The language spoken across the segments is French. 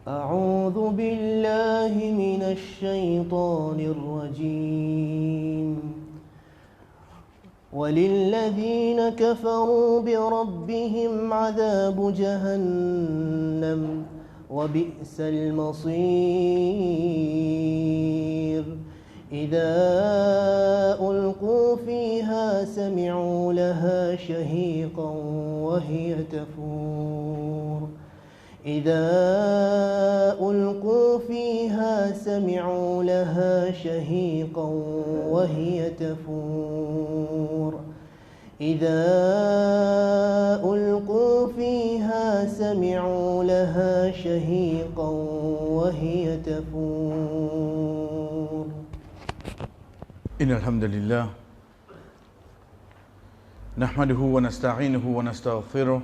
أعوذ بالله من الشيطان الرجيم وللذين كفروا بربهم عذاب جهنم وبئس المصير إذا ألقوا فيها سمعوا لها شهيقا وهي تفور إذا ألقوا فيها سمعوا لها شهيقا وهي تفور إذا ألقوا فيها سمعوا لها شهيقا وهي تفور إن الحمد لله نحمده ونستعينه ونستغفره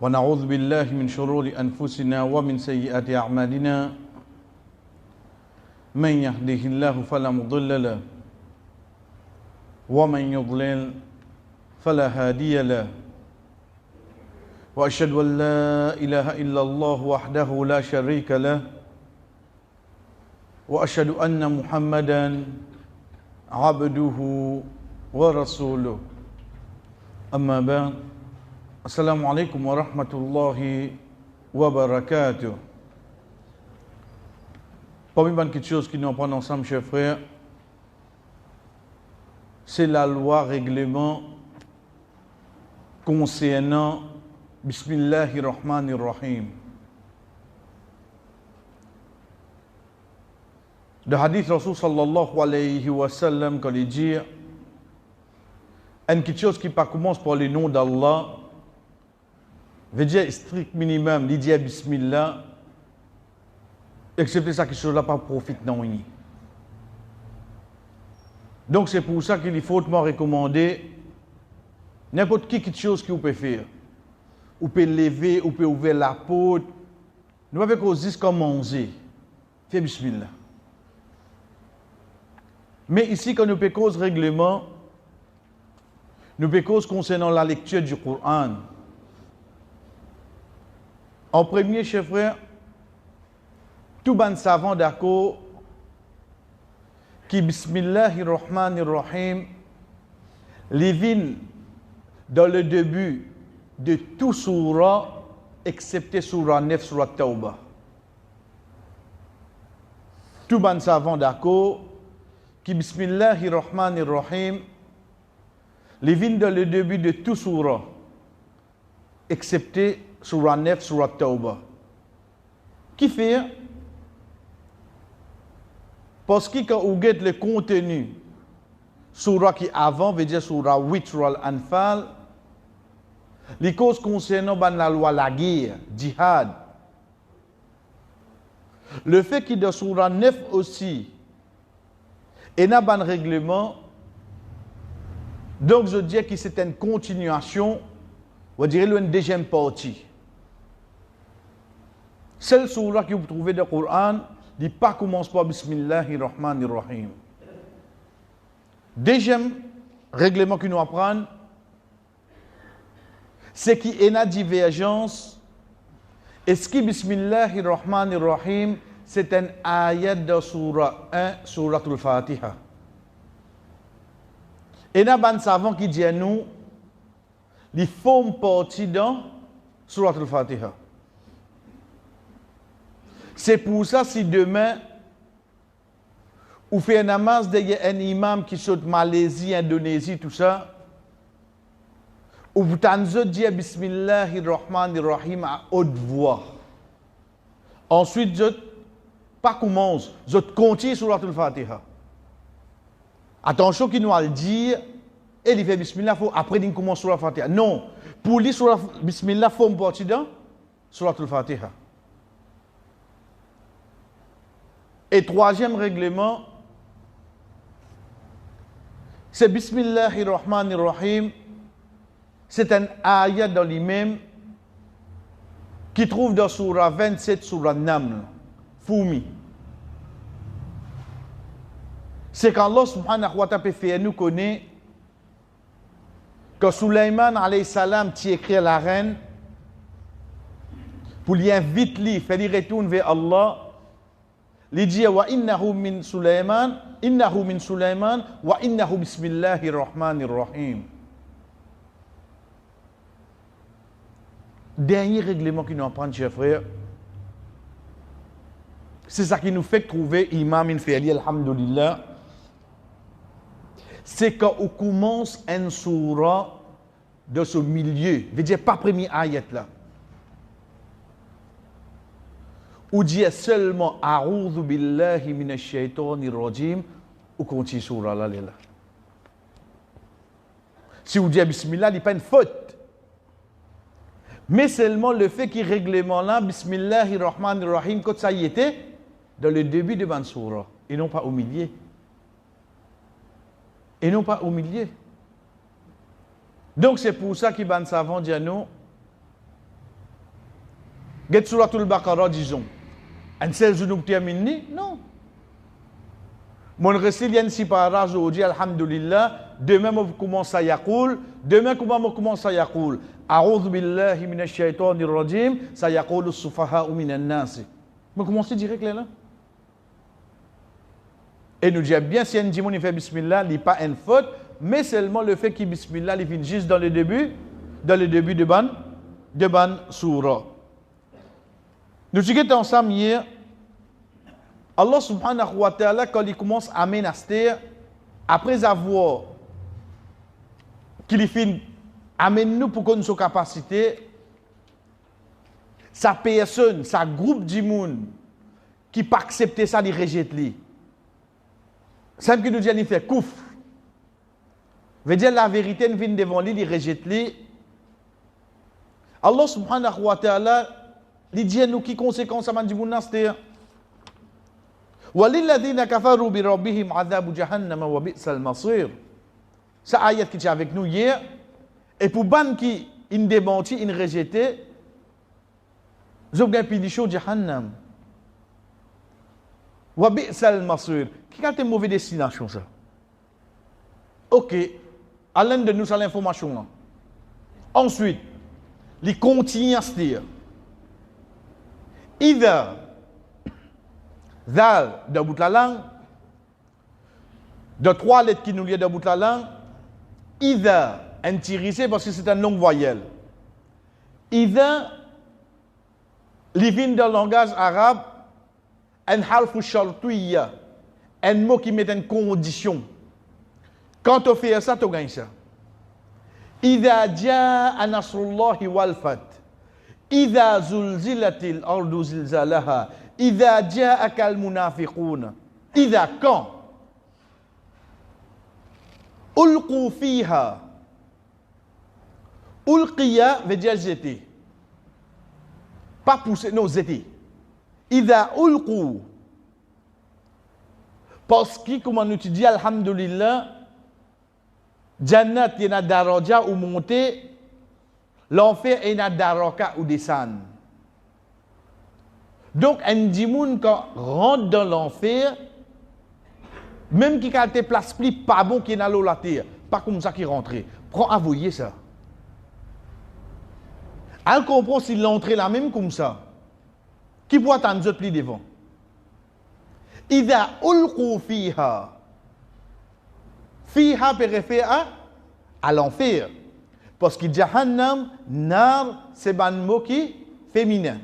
ونعوذ بالله من شرور أنفسنا ومن سيئات أعمالنا من يهده الله فلا مضل له ومن يضلل فلا هادي له وأشهد أن لا إله إلا الله وحده لا شريك له وأشهد أن محمدا عبده ورسوله أما بعد Assalamualaikum warahmatullahi wabarakatuh. Parmi les petites choses qui nous apprennent ensemble, chers frères, c'est la loi règlement concernant Bismillahirrahmanirrahim. Le hadith Rasul sallallahu alayhi wa sallam, quand il dit une petite chose qui commence par le nom d'Allah, veut dire strict minimum, il dit Bismillah, excepté ça qui chose là pas profite non. Donc c'est pour ça qu'il est fortement recommandé n'importe qui quelque chose que vous pouvez faire. Vous pouvez lever, vous pouvez ouvrir la porte. Nous avons cause comme manger. Fais Bismillah. Mais ici, quand nous pouvons cause règlement, nous pouvons cause concernant la lecture du Coran. En premier, chers frères, tout ban savant d'accord qui Bismillahirrahmanirrahim les vins dans le début de tout surah excepté surah 9, surah Tawbah. Tout ban savant d'accord qui Bismillahirrahmanirrahim les vins dans le début de tout surah excepté Surah 9, Surah Tawbah. Qui fait? Parce que quand vous regardez le contenu, Surah qui avant veut dire Surah 8, Surah Al-Anfal, les causes concernant la loi, la guerre, djihad. Le fait qu'il y a dans Surah 9 aussi, et il y a un règlement, donc je dis que c'est une continuation, on dirait une deuxième partie. Celle surah que vous trouvez dans le Coran, dit pas commence par Bismillahirrahmanirrahim. Deuxième règlement que nous apprenons, c'est qu'il y a une divergence. Est-ce que Bismillahirrahmanirrahim, c'est un ayat de surah 1, surah al-Fatiha? Et il y a un savant qui dit à nous, ils font partie dans surah al-Fatiha. C'est pour ça, si demain, vous faites un namaz derrière un imam qui saute Malaisie, Indonésie, tout ça, ou vous t'en dire Bismillahirrahmanirrahim à haute voix. Ensuite, je pas commence, je continue sur la Fatiha. Attention qu'il nous a le dire, et il fait Bismillah, faut après il commence sur la Fatiha. Non, pour lui sur la Bismillah, il faut me partir dans sur la Fatiha. Et troisième règlement, c'est Bismillahirrahmanirrahim. C'est un ayat dans lui-même qui trouve dans Surah 27, Surah Naml, Foumi. C'est qu'Allah subhanahu wa ta'ala fait nous connaître que Sulaiman alayhi salam qui écrit la reine, pour lui inviter, lui, faire lui retourner vers Allah, lui dit wa innahu min Sulaiman wa innahu bismillahir rahmanir rahim. Dernier règlement qu'il nous apprend, chers frères, c'est ça qui nous fait trouver Imam Infeli, alhamdulillah, c'est quand on commence un surah de ce milieu, je veux dire pas premier ayat là, ou dit seulement A'udhu billahi minash shaitanir rajim, ou continue surah là, là. Si vous dites Bismillah, il n'y a pas une faute. Mais seulement le fait qu'il règlement là, Bismillahirrahmanirrahim, quand ça y était, dans le début de Ban Surah, et non pas au milieu. Et non pas au milieu. Donc c'est pour ça qu'il Ban Savant dit à nous, Get Suratul Baqarah, disons, un seul jour terminé? Non. Mon récit si par hasard aujourd'hui, alhamdulillah, demain on commence à yaqul, demain comment on commence à yaqul, a'udhu billahi minash shaitanir rajim, ça yaqulu as-sufaha'u minan nas. On commence direct là. Et nous disons bien si un dimon il fait bismillah, il n'est pas une faute, mais seulement le fait qu'il bismillah, il vient juste dans le début de ban surah. Nous disons ensemble hier, Allah subhanahu wa ta'ala, quand il commence à menacer, après avoir qu'il finit, amène-nous pour qu'on ait nos capacités, sa personne, sa groupe de monde qui pas accepter ça, il rejette lui. Simple qui nous dit, il fait kouf. Veut dire la vérité, il vient devant lui, il rejette lui. Allah subhanahu wa ta'ala, il dit à nous qui conséquence à man du monde nastir. وَلِلَّذِينَ كَفَرُوا بِرَبِّهِمْ عَذَابُ جَهَنَّمَ وَبِئْسَ الْمَصِيرُ. Ça ayat qui était avec nous hier. Et pour ban qui in démenti, in rejeté, ils ont gagné punition Jahannam. وَبِئْسَ الْمَصِيرُ. Qui a été mauvaise destination ça? Ok. À l'un de nous, ça l'information là. Ensuite, il continue à se dire. Either Zal, de bout de la langue, de trois lettres qui nous lient de bout de la langue, Ida, intirisé parce que c'est une longue voyelle. Ida, il vient dans le langage arabe, un harfu shartouya, un mot qui met une condition. Quand tu fais ça, tu gagnes ça. Ida jaa nasrullahi wal fath, Ida zulzilatil ardu zilzalaha, إذا جاءك المنافقون إذا quand ألقوا فيها ألقيا veut dire jeter pas pousser non jeter إذا ألقوا parce que comme on dit alhamdulillah Jannat il y a daraja ou monter l'enfer il y a daraka ou descendre. Donc, un dimoun quand rentre dans l'enfer, même qui a été place plus pas bon qui est dans la terre, pas comme ça qui rentre. Prends à voyer ça. Elle comprend s'il l'entrée là même comme ça. Qui peut attendre autres plus devant? Ida ulqu fiha. Fiha peut référer à l'enfer. Parce que Jahannam, nar, c'est un mot qui féminin.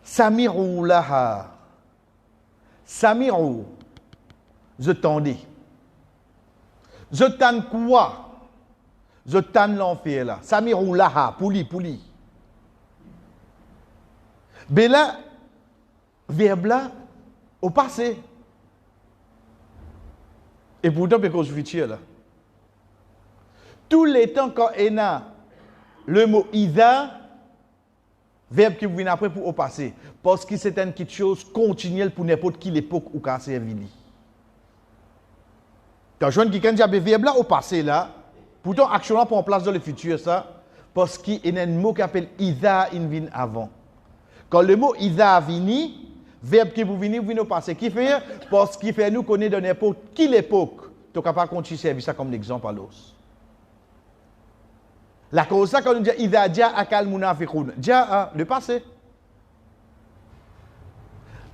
Sami'u laha. Sami'u. Je t'en dis. Je t'en quoi? Je t'en l'enfer là. Sami'u laha. Pouli. Mais là, verbe là, au passé. Et pourtant, c'est cause future là. Tous les temps quand on a le mot ida, verbe qui vient après pour au passé. Parce que c'est une petite chose continuelle pour n'importe quelle époque où ça servi. Tu as joué qui dit que verbe là au passé là, pourtant action là pour en place dans le futur ça, parce qu'il y a un mot qui s'appelle ida in vient avant. Quand le mot ida vient, verbe qui vous vient au passé. Qui fait? Parce qu'il fait nous connaître de n'importe quelle époque. Tu es capable de continuer servir ça comme exemple à l'os. La cause ça quand on dit idha ja'aka al-munafiqun, ja'a le passé.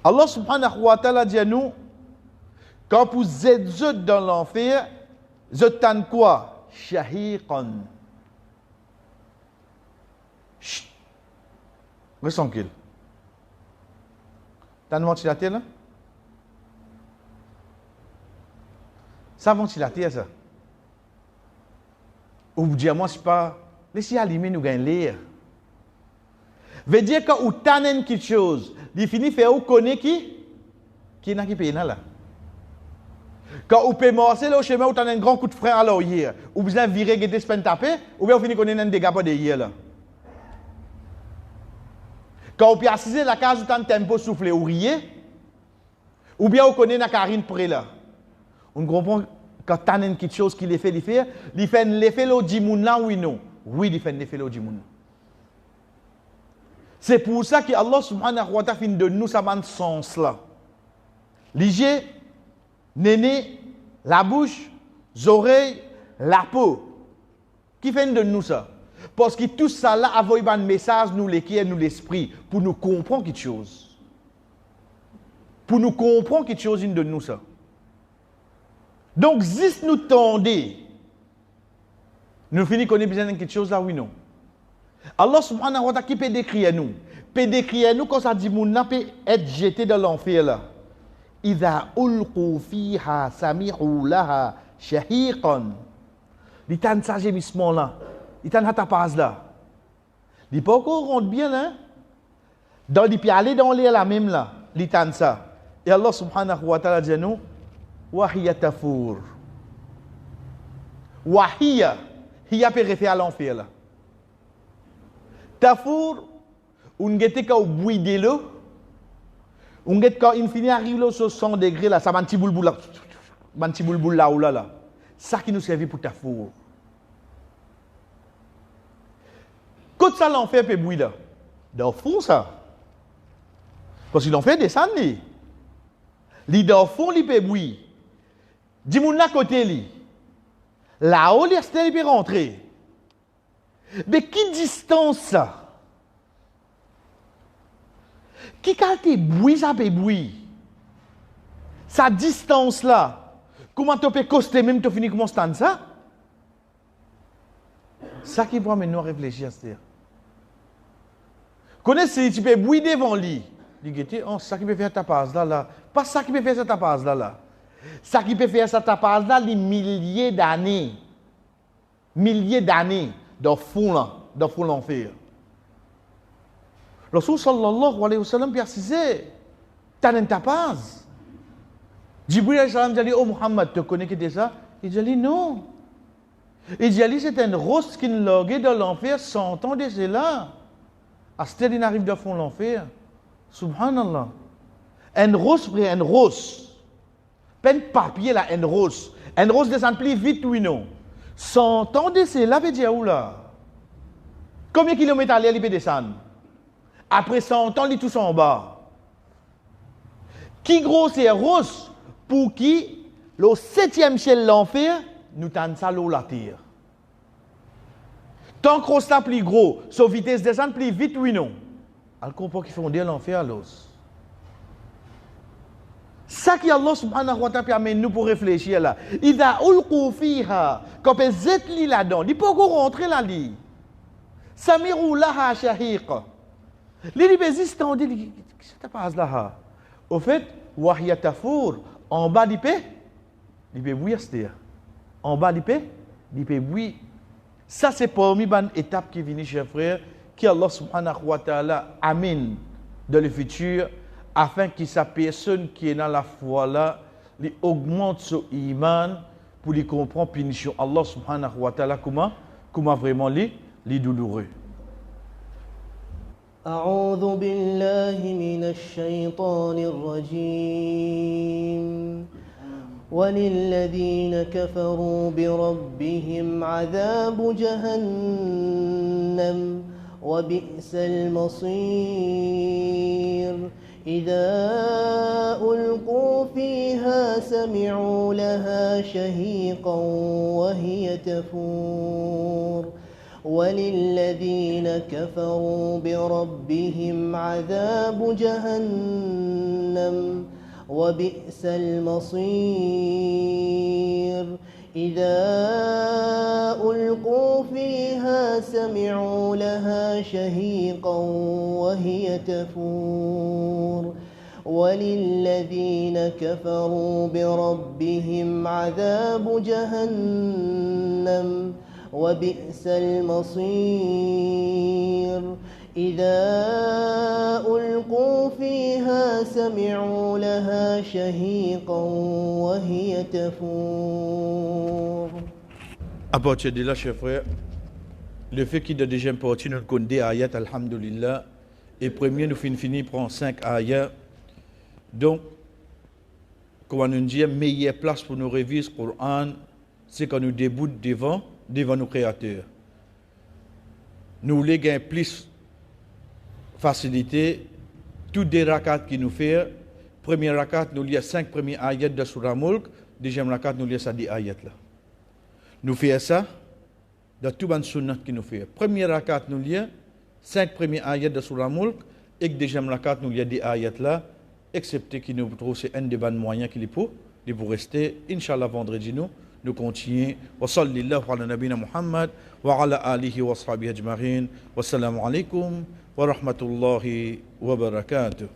Allah subhanahu wa ta'ala dit à nous, quand vous êtes dans l'enfer, vous êtes quoi? Shahiqan. Chut. Reste tranquille. T'as un ventilateur là? Ça ventilateur ça. Ou vous dites, moi c'est pas. Laissez allumer nous gagne l'air. Veut dire que vous avez quelque chose, il finit faire vous connaître qui n'a qui paye là. Quand vous pouvez marcher là au chemin, vous avez un grand coup de frein à l'arrière, ou vous avez viré des semaines tapées, ou bien vous finissez connaître un dégât pas derrière là. Quand vous pouvez assister la case, vous avez un tempo soufflé ou riez, ou bien vous connaissez la carine près là. On comprend quand tu as quelque chose qui les fait l'effet l'eau d'imoun là oui non. Oui, il fait l'effet l'eau d'imoun. C'est pour ça que Allah subhanahu wa ta'ala de nous ça ban sens là. L'hygiène, néné, la bouche, les oreilles, la peau. Qui fait de nous ça? Parce que tout ça là a un message nous l'équipe nous l'esprit pour nous comprendre quelque chose. Pour nous comprendre quelque chose de nous ça. Donc si nous tendez, nous finissons qu'on ait besoin de quelque chose là oui non. Allah subhanahu wa ta'ala qui peut décrire nous. Peut décrire nous quand ça dit moun n'a peut être jeté dans l'enfer là. Idha ulqu fiha sami'u laha shahiqan. Il t'en ça gémissement là. Il t'en ta passe là. Il pas encore rentre bien là. Dans il peut aller dans l'air là même là. Il t'en ça. Et Allah subhanahu wa ta'ala dit nous wa hiya tafur. Wa hiya peut référer à l'enfer là. Tafour, on gete quand bouille de l'eau, on gete quand il finit arrive là sur 100 degrés là, ça va un petit boulboul là, un petit boulboul là ou là. Ça qui nous servait pour tafour. Quand ça l'enfer peut bouillir là, dans le fond ça, parce qu'il en fait descendre lui. Li dans le fond il peut bouillir. Dis-moi à côté lui. Là-haut il peut rentrer. Mais qui distance ça? Qui qualité bruit ça peut bruit? Sa distance là, comment tu peux coster même tu finis comment stand ça? Ça qui va maintenant réfléchir à ça. Connaissez tu peux bruit devant lui. Il dit oh ça qui peut faire ta passe là. Pas ça qui peut faire ta passe là. Ça qui peut faire ta passe là les milliers d'années. Milliers d'années dans le fond là. Dans le fond l'enfer. Le Rasul sallallahu alayhi wa sallam précisait, t'as une tapaz. Jibril alayhi salam dit, oh Muhammad, tu connais que déjà? Il dit, non. Il dit, c'est un rose qui nous loguait dans l'enfer 100 ans de cela. À ce stade, il arrive dans le fond l'enfer. Subhanallah. Un rose, un rose. Pas un papier là, un rose. Un rose descend plus vite, oui, non. 100 ans de cela, veut dire où là? Combien de kilomètres à l'air il peut descendre? Après 100 ans, il est tous en bas. Qui gros c'est rose pour qui le 7e ciel l'enfer nous tente ça l'eau la terre. Tant que c'est plus gros, sa vitesse descend plus vite, oui non. Elle comprend qu'ils font dire l'enfer à l'os. Ça qui Allah subhanahu wa ta'ala permet nous pour réfléchir là. Il a ulqu fiha quand vous êtes là-dedans, il peut encore rentrer là-dedans. Sami'u laha shahiqa. Les libésistes ont dit, qu'est-ce que tu passes là? Au fait, wahya tafour, en bas d'épée, il peut bouillir, c'est-à-dire. En bas d'épée, il peut bouillir. Ça, c'est parmi les étapes qui viennent, chers frères, qui Allah subhanahu wa ta'ala amène dans le futur, afin que sa personne qui est dans la foi là, lui augmente son iman pour lui comprendre punition. Allah subhanahu wa ta'ala, comment vraiment les douloureux. أعوذ بالله من الشيطان الرجيم وللذين كفروا بربهم عذاب جهنم وبئس المصير إذا ألقوا فيها سمعوا لها شهيقا وهي تفور وللذين كفروا بربهم عذاب جهنم وبئس المصير إذا ألقوا فيها سمعوا لها شهيقا وهي تفور وللذين كفروا بربهم عذاب جهنم وبئس المصير إذا ألقوا فيها سمعوا لها شهيقا وهي تفور. À partir de là, chers frères, le fait qu'il y a déjà parti, nous connaissons des ayats, alhamdulillah, et premier, nous finissons prend 5 ayats. Donc, comme on nous dit, la meilleure place pour nous réviser le Coran, c'est quand nous débutons devant nos créateurs. Nous voulons gagner plus facilité. Toutes les rakats qui nous font, première rakat, nous lisons 5 premiers ayats de Surah Mulk, deuxième rakat, nous lisons 10 ayats là. Nous faisons ça dans tout le sunnah qui nous fait. Première rakat, nous lisons 5 premiers ayats de Surah Mulk, et deuxième rakat, nous lisons 10 ayats là, excepté qu'il nous trouve c'est un des bons moyens qu'il est pour rester. Inch'Allah, vendredi, nous continuons. Wa sallallahu ala nabina Muhammad wa ala alihi wa sahbihi ajma'in. Wassalamu alaikum wa rahmatullahi wa barakatuh.